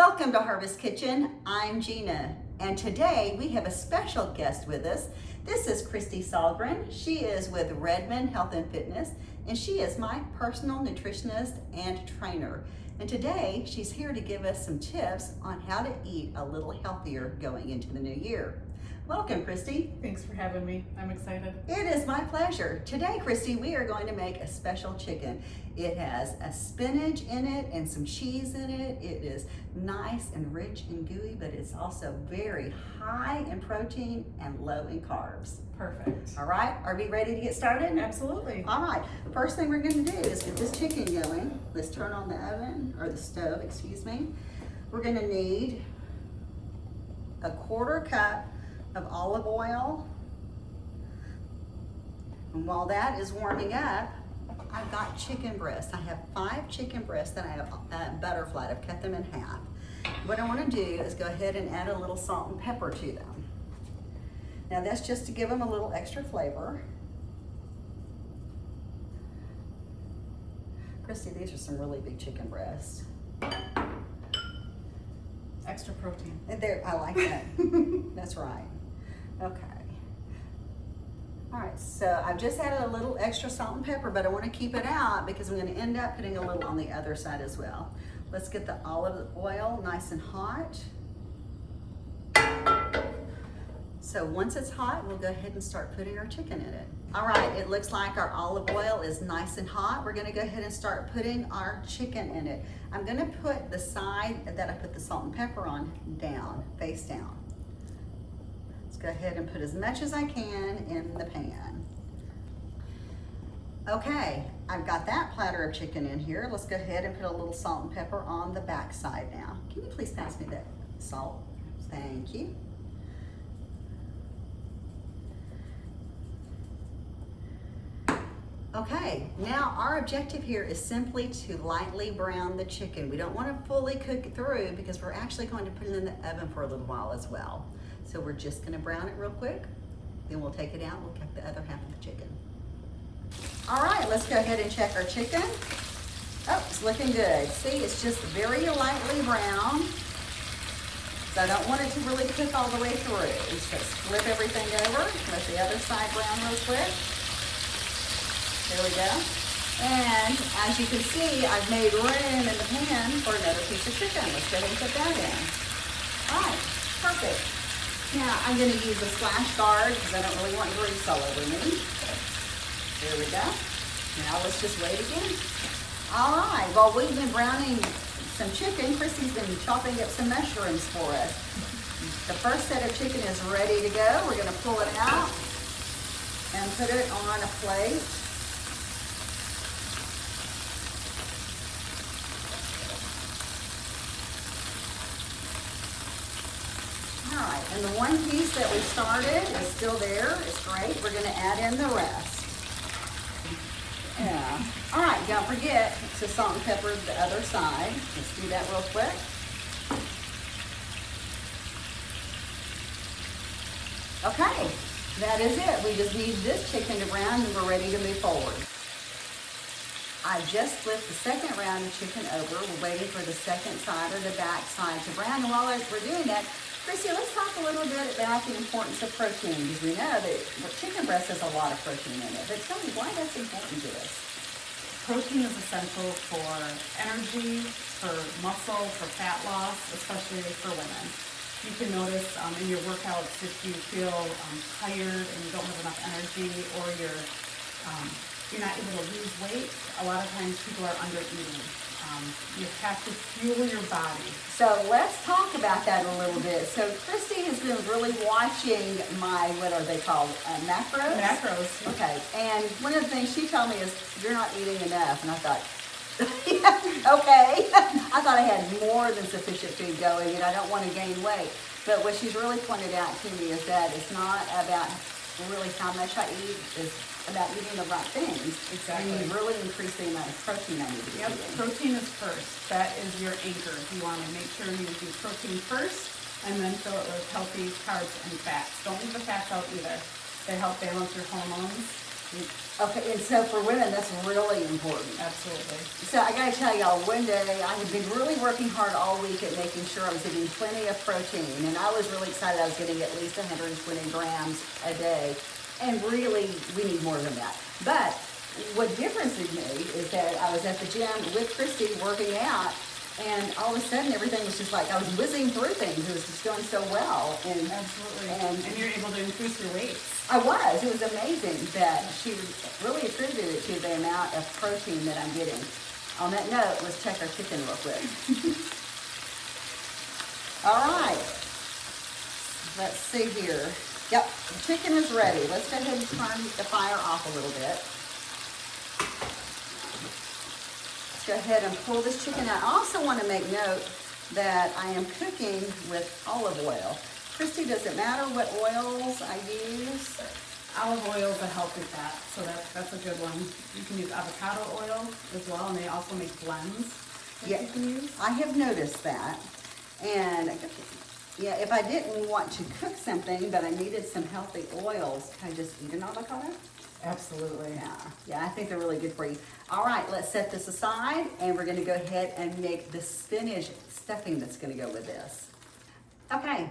Welcome to Harvest Kitchen. I'm Gena, and today we have a special guest with us. This is Christy Salgren. She is with Redmond Health and Fitness, and she is my personal nutritionist and trainer. And today she's here to give us some tips on how to eat a little healthier going into the new year. Welcome, Christy. Thanks for having me. I'm excited. It is my pleasure. Today, Christy, we are going to make a special chicken. It has a spinach in it and some cheese in it. It is nice and rich and gooey, but it's also very high in protein and low in carbs. Perfect. All right, are we ready to get started? Absolutely. All right, first thing we're going to do is get this chicken going. Let's turn on the oven, or the stove, excuse me. We're going to need a 1/4 cup of olive oil. And while that is warming up, I've got chicken breasts. I have 5 chicken breasts that I have butterflied. I've cut them in half. What I want to do is go ahead and add a little salt and pepper to them. Now that's just to give them a little extra flavor. Christy, these are some really big chicken breasts. Extra protein. I like that. That's right. Okay. All right, so I've just added a little extra salt and pepper, but I want to keep it out because I'm going to end up putting a little on the other side as well. Let's get the olive oil nice and hot. So once it's hot, we'll go ahead and start putting our chicken in it. All right, it looks like our olive oil is nice and hot. We're gonna go ahead and start putting our chicken in it. I'm gonna put the side that I put the salt and pepper on down, face down. Let's go ahead and put as much as I can in the pan. Okay, I've got that platter of chicken in here. Let's go ahead and put a little salt and pepper on the back side now. Can you please pass me that salt? Thank you. Okay, now our objective here is simply to lightly brown the chicken. We don't want to fully cook it through because we're actually going to put it in the oven for a little while as well. So we're just going to brown it real quick, then we'll take it out, we'll cook the other half of the chicken. All right, let's go ahead and check our chicken. Oh, it's looking good. See, it's just very lightly brown. So I don't want it to really cook all the way through. Just flip everything over, let the other side brown real quick. There we go. And as you can see, I've made room in the pan for another piece of chicken. Let's go ahead and put that in. All right, perfect. Now I'm going to use a splash guard because I don't really want grease all over me. There we go. Now let's just wait again. All right, while we've been browning some chicken, Christy's been chopping up some mushrooms for us. The first set of chicken is ready to go. We're going to pull it out and put it on a plate. All right, and the one piece that we started is still there. It's great. We're going to add in the rest. Yeah. All right, don't forget to salt and pepper the other side. Let's do that real quick. Okay, that is it. We just need this chicken to brown and we're ready to move forward. I just flipped the second round of chicken over. We're waiting for the second side or the back side to brown. And while we're doing that, Christy, let's talk a little bit about the importance of protein, because we know that chicken breast has a lot of protein in it. But tell me why that's important to us. Protein is essential for energy, for muscle, for fat loss, especially for women. You can notice in your workouts if you feel tired and you don't have enough energy, or you're not able to lose weight. A lot of times people are under eating. You have to fuel your body. So let's talk about that a little bit. So Christy has been really watching my, what are they called, macros? Macros. Okay, and one of the things she told me is, you're not eating enough. And I thought, okay. I thought I had more than sufficient food going and I don't want to gain weight. But what she's really pointed out to me is that it's not about really how much I eat, it's about eating the right things. Exactly. And you really increase the amount of protein I need to be Yep, eating. protein is first. That is your anchor. You want to make sure you do protein first and then fill it with healthy carbs and fats. Don't leave the fats out either. They help balance your hormones Okay, and so for women, that's really important. Absolutely. So I gotta tell y'all, one day I had been really working hard all week at making sure I was getting plenty of protein, and I was really excited I was getting at least 120 grams a day, and really we need more than that. But what difference it made is that I was at the gym with Christy working out, and all of a sudden everything was just like I was whizzing through things. It was just going so well, and Absolutely. And you're able to increase your weight. I was. It was amazing that she really attributed it to the amount of protein that I'm getting. On that note, let's check our chicken real quick. All right. Let's see here. Yep, the chicken is ready. Let's go ahead and turn the fire off a little bit. Let's go ahead and pull this chicken out. I also want to make note that I am cooking with olive oil. Christy, does it matter what oils I use? Olive oil is a healthy fat, so that's a good one. You can use avocado oil as well, and they also make blends that Yeah, you can use. I have noticed that. And yeah, if I didn't want to cook something, but I needed some healthy oils, can I just eat an avocado? Absolutely. Yeah, I think they're really good for you. All right, let's set this aside, and we're gonna go ahead and make the spinach stuffing that's gonna go with this. Okay,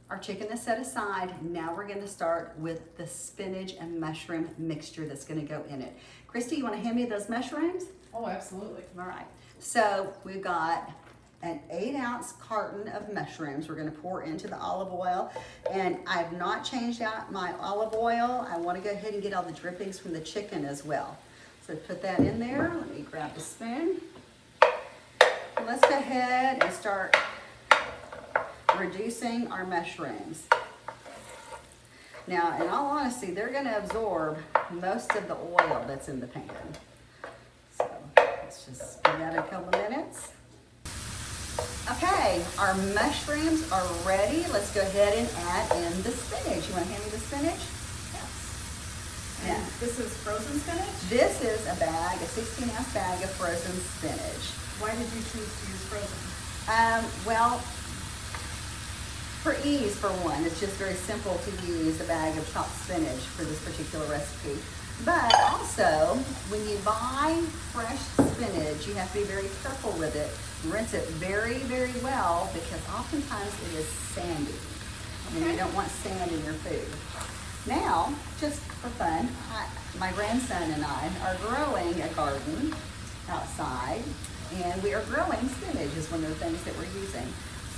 our chicken is set aside. Now we're gonna start with the spinach and mushroom mixture that's gonna go in it. Christy, you wanna hand me those mushrooms? Oh, absolutely. All right, so we've got an 8-ounce carton of mushrooms we're gonna pour into the olive oil. And I've not changed out my olive oil. I wanna go ahead and get all the drippings from the chicken as well. So put that in there. Let me grab the spoon. Let's go ahead and start reducing our mushrooms. Now, in all honesty, they're gonna absorb most of the oil that's in the pan. So let's just give that a couple minutes. Okay, our mushrooms are ready. Let's go ahead and add in the spinach. You wanna hand me the spinach? Yes. Yeah. And this is frozen spinach? This is a bag, a 16-ounce bag of frozen spinach. Why did you choose to use frozen? Well, for ease, for one, it's just very simple to use a bag of chopped spinach for this particular recipe. But also, when you buy fresh spinach, you have to be very careful with it. Rinse it very, very well, because oftentimes it is sandy. And you don't want sand in your food. Now, just for fun, my grandson and I are growing a garden outside, and we are growing spinach is one of the things that we're using.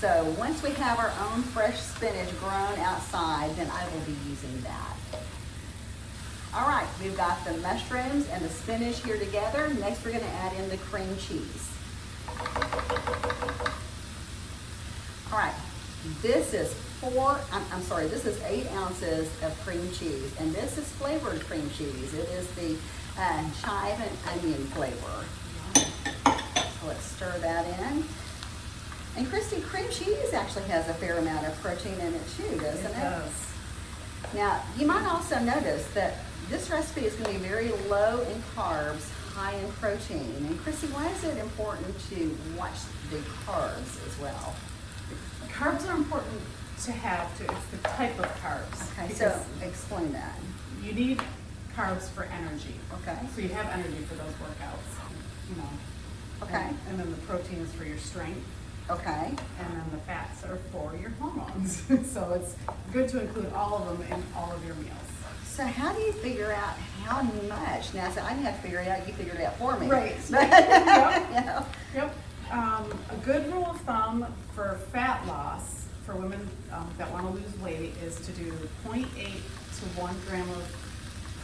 So once we have our own fresh spinach grown outside, then I will be using that. All right, we've got the mushrooms and the spinach here together. Next, we're gonna add in the cream cheese. All right, this is this is 8 ounces of cream cheese, and this is flavored cream cheese. It is the chive and onion flavor. So let's stir that in. And Christy, cream cheese actually has a fair amount of protein in it too, doesn't it? It does. Now, you might also notice that this recipe is going to be very low in carbs, high in protein. And Christy, why is it important to watch the carbs as well? Carbs are important to have, it's the type of carbs. Okay, so explain that. You need carbs for energy. Okay. So you have energy for those workouts, you know. Okay. And then the protein is for your strength. Okay. And then the fats are for your hormones. So it's good to include all of them in all of your meals. So how do you figure out how much? Now, so I didn't have to figure it out. You figured it out for me. Right. But, Yep. you know. Yep. A good rule of thumb for fat loss for women that want to lose weight is to do 0.8 to 1 gram of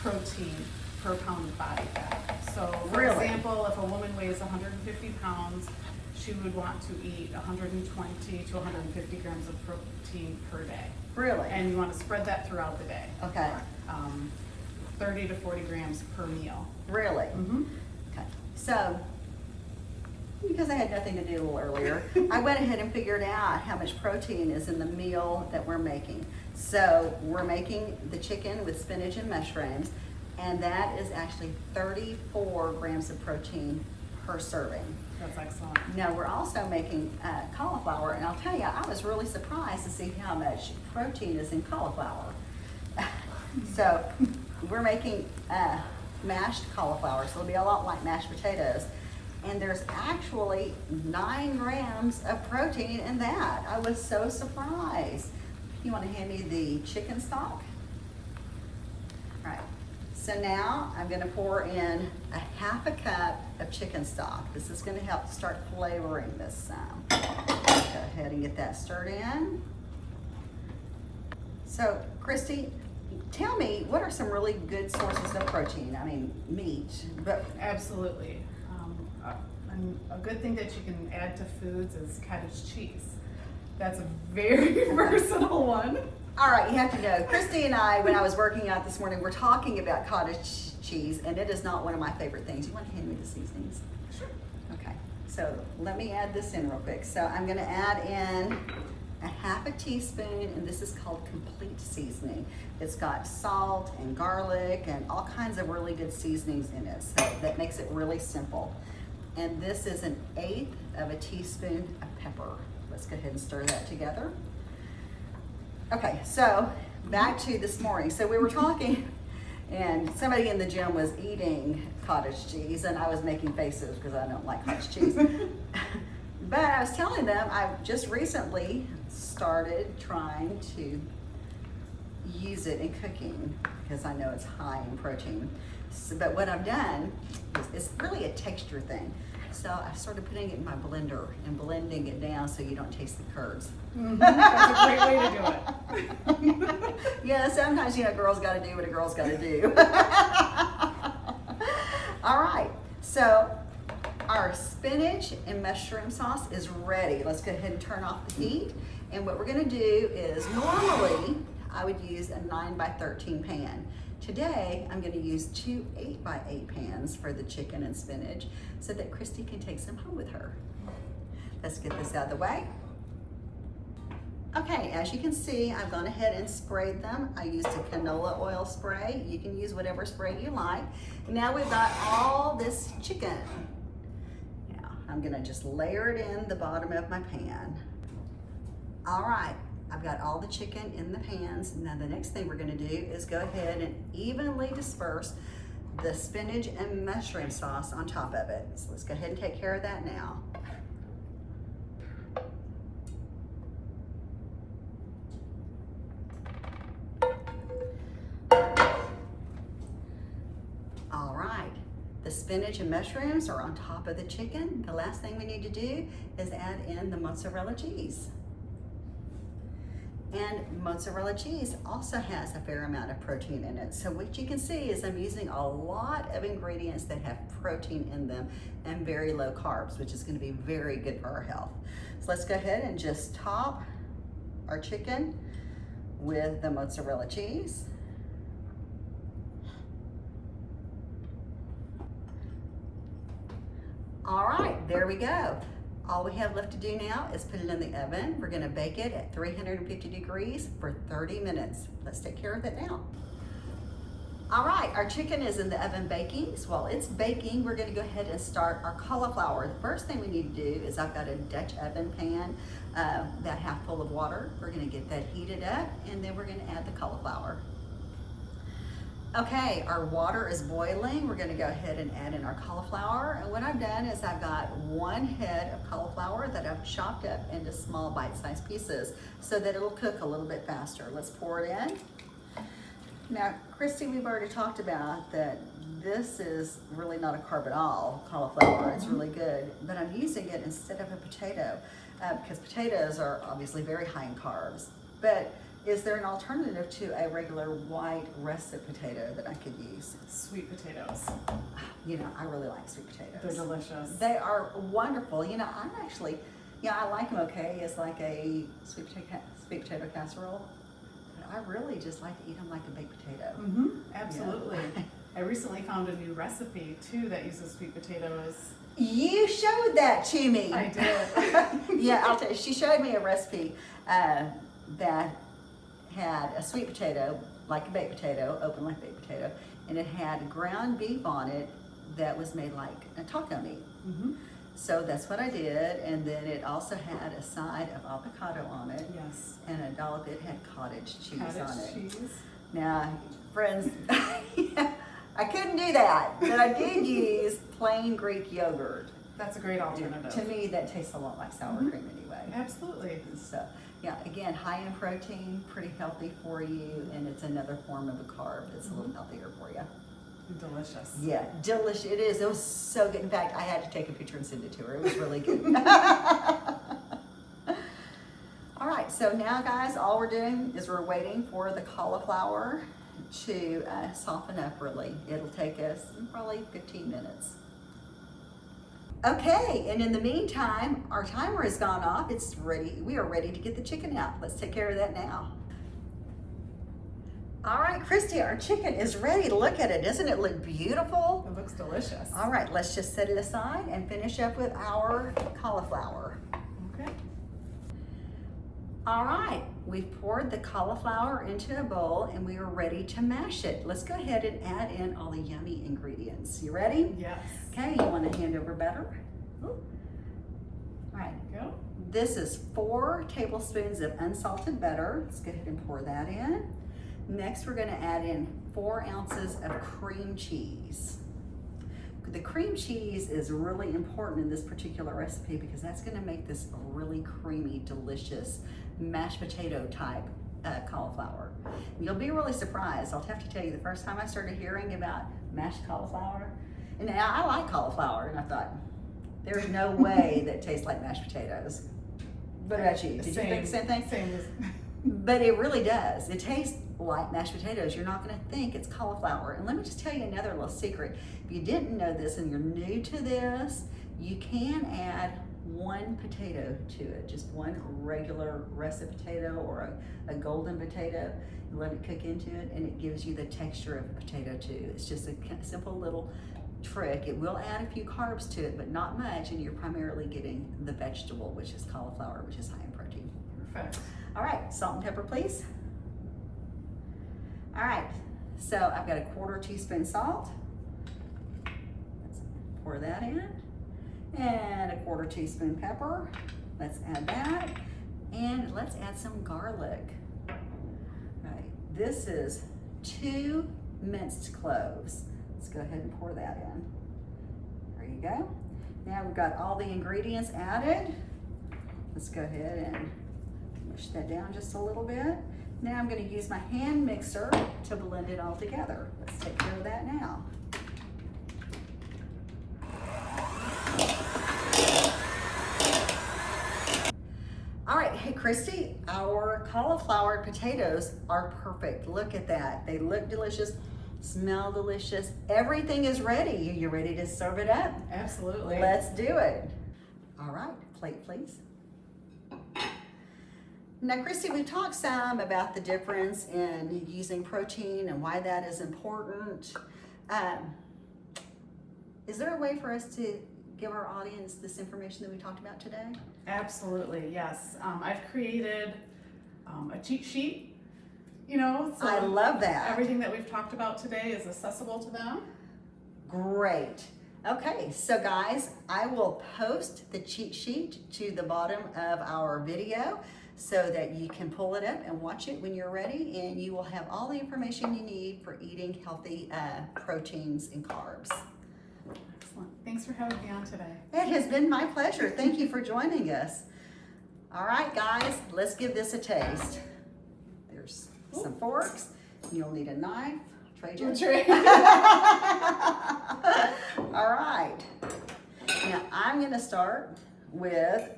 protein per pound of body fat. So, for Really? example, if a woman weighs 150 pounds, she would want to eat 120 to 150 grams of protein per day. Really? And you want to spread that throughout the day. Okay. 30 to 40 grams per meal. Really? Mm-hmm. Okay. So, because I had nothing to do a little earlier, I went ahead and figured out how much protein is in the meal that we're making. So we're making the chicken with spinach and mushrooms, and that is actually 34 grams of protein per serving. That's excellent. Now we're also making cauliflower, and I'll tell you, I was really surprised to see how much protein is in cauliflower. So we're making mashed cauliflower, so it'll be a lot like mashed potatoes. And there's actually 9 grams of protein in that. I was so surprised. You want to hand me the chicken stock? All right. So now I'm going to pour in a 1/2 cup of chicken stock. This is going to help start flavoring this some. Go ahead and get that stirred in. So, Christy, tell me, what are some really good sources of protein? I mean, meat, but Absolutely. And a good thing that you can add to foods is cottage cheese. That's a very versatile one. all right, you have to know, Christy and I, when I was working out this morning, we're talking about cottage cheese, and it is not one of my favorite things. You want to hand me the seasonings? Sure. Okay, so let me add this in real quick. So I'm gonna add in a 1/2 teaspoon, and this is called complete seasoning. It's got salt and garlic and all kinds of really good seasonings in it, so that makes it really simple. And this is 1/8 of a teaspoon of pepper. Let's go ahead and stir that together. Okay, so back to this morning. So we were talking, and somebody in the gym was eating cottage cheese, and I was making faces because I don't like cottage cheese. But I was telling them I just recently started trying to use it in cooking because I know it's high in protein. So, but what I've done is it's really a texture thing. So I started putting it in my blender and blending it down so you don't taste the curds. That's a great way to do it. Yeah, sometimes, you know, girls got to do what a girl's got to do. All right, so our spinach and mushroom sauce is ready. Let's go ahead and turn off the heat. And what we're gonna do is, normally I would use a 9x13 pan. Today, I'm gonna use 2 8x8 pans for the chicken and spinach so that Christy can take some home with her. Let's get this out of the way. Okay, as you can see, I've gone ahead and sprayed them. I used a canola oil spray. You can use whatever spray you like. Now we've got all this chicken. Now, I'm gonna just layer it in the bottom of my pan. All right, I've got all the chicken in the pans. Now the next thing we're gonna do is go ahead and evenly disperse the spinach and mushroom sauce on top of it. So let's go ahead and take care of that now. All right, the spinach and mushrooms are on top of the chicken. The last thing we need to do is add in the mozzarella cheese. And mozzarella cheese also has a fair amount of protein in it. So what you can see is I'm using a lot of ingredients that have protein in them and very low carbs, which is gonna be very good for our health. So let's go ahead and just top our chicken with the mozzarella cheese. All right, there we go. All we have left to do now is put it in the oven. We're gonna bake it at 350 degrees for 30 minutes. Let's take care of that now. All right, our chicken is in the oven baking. So while it's baking, we're gonna go ahead and start our cauliflower. The first thing we need to do is I've got a Dutch oven pan, that half full of water. We're gonna get that heated up, and then we're gonna add the cauliflower. Okay, our water is boiling. We're gonna go ahead and add in our cauliflower. And what I've done is I've got 1 head of cauliflower that I've chopped up into small bite-sized pieces so that it'll cook a little bit faster. Let's pour it in. Now, Christy, we've already talked about that this is really not a carb at all, cauliflower. It's really good, but I'm using it instead of a potato because potatoes are obviously very high in carbs. But is there an alternative to a regular white russet potato that I could use? Sweet potatoes. You know, I really like sweet potatoes. They're delicious. They are wonderful. You know, I'm actually, I like them okay. It's like a sweet potato casserole. But I really just like to eat them like a baked potato. Mm-hmm. Absolutely. Yeah. I recently found a new recipe too that uses sweet potatoes. You showed that to me. I did. Yeah, I'll tell you. She showed me a recipe that had a sweet potato, like a baked potato, open like a baked potato, and it had ground beef on it that was made like a taco meat. Mm-hmm. So that's what I did, and then it also had a side of avocado on it. Yes. And a dollop, it had cottage cheese on it. Cheese. Now, Friends, I couldn't do that, but I did use plain Greek yogurt. That's a great alternative. To me, that tastes a lot like sour cream anyway. Absolutely. So, yeah, again, high in protein, pretty healthy for you, and it's another form of a carb that's a little healthier for you. Delicious. Yeah, delicious. It is. It was so good. In fact, I had to take a picture and send it to her. It was really good. All right, so now, guys, all we're doing is we're waiting for the cauliflower to soften up really. It'll take us probably 15 minutes. Okay, and in the meantime, our timer has gone off. It's ready. We are ready to get the chicken out. Let's take care of that now. All right, Christy, our chicken is ready. Look at it. Doesn't it look beautiful? It looks delicious. All right, let's just set it aside and finish up with our cauliflower. Okay. All right, we've poured the cauliflower into a bowl and we are ready to mash it. Let's go ahead and add in all the yummy ingredients. You ready? Yes. Okay, you want to hand over butter? Ooh. All right. Go. This is 4 tablespoons of unsalted butter. Let's go ahead and pour that in. Next, we're going to add in 4 ounces of cream cheese. The cream cheese is really important in this particular recipe because that's going to make this a really creamy, delicious mashed potato type cauliflower. You'll be really surprised. I'll have to tell you, the first time I started hearing about mashed cauliflower, and now I like cauliflower, and I thought, there's no way that tastes like mashed potatoes. What about you? Did you think the same thing? Same as... But it really does. It tastes like mashed potatoes. You're not going to think it's cauliflower. And let me just tell you another little secret. If you didn't know this and you're new to this, you can add 1 potato to it, just 1 regular russet potato or a golden potato, and let it cook into it, and it gives you the texture of a potato too. It's just a simple little trick. It will add a few carbs to it, but not much, and you're primarily getting the vegetable, which is cauliflower, which is high in protein. Perfect. All right, salt and pepper, please. All right, so I've got a 1/4 teaspoon salt. Let's pour that in. And a 1/4 teaspoon pepper. Let's add that. And let's add some garlic. All right, this is 2 minced cloves. Let's go ahead and pour that in. There you go. Now we've got all the ingredients added. Let's go ahead and mush that down just a little bit. Now I'm going to use my hand mixer to blend it all together. Let's take care of that now. All right, hey Christy, our cauliflower potatoes are perfect. Look at that. They look delicious, smell delicious. Everything is ready. You ready to serve it up? Absolutely. Let's do it. All right, plate please. Now, Christy, we talked some about the difference in using protein and why that is important. Is there a way for us to give our audience this information that we talked about today? Absolutely, yes. I've created a cheat sheet, you know. So I love that. Everything that we've talked about today is accessible to them. Great. Okay, so guys, I will post the cheat sheet to the bottom of our video so that you can pull it up and watch it when you're ready, and you will have all the information you need for eating healthy proteins and carbs. Excellent. Thanks for having me on today. It has been my pleasure. Thank you for joining us. All right, guys, let's give this a taste. There's some forks. You'll need a knife. Trade you. All right. Now, I'm going to start with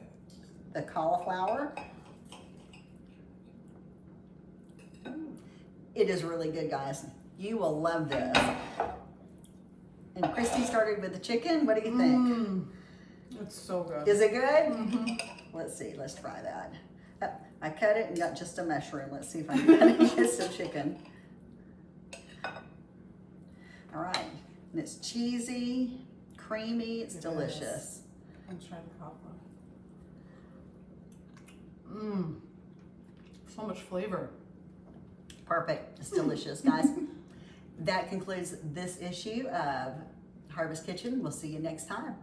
the cauliflower. It is really good, guys. You will love this. And Christy started with the chicken. What do you think? It's so good. Is it good? Let's see. Let's try that. I cut it and got just a mushroom. Let's see if I can get some chicken. All right. And it's cheesy, creamy. It's delicious. I'm trying the cauliflower. So much flavor. Perfect. It's delicious, guys. That concludes this issue of Harvest Kitchen. We'll see you next time.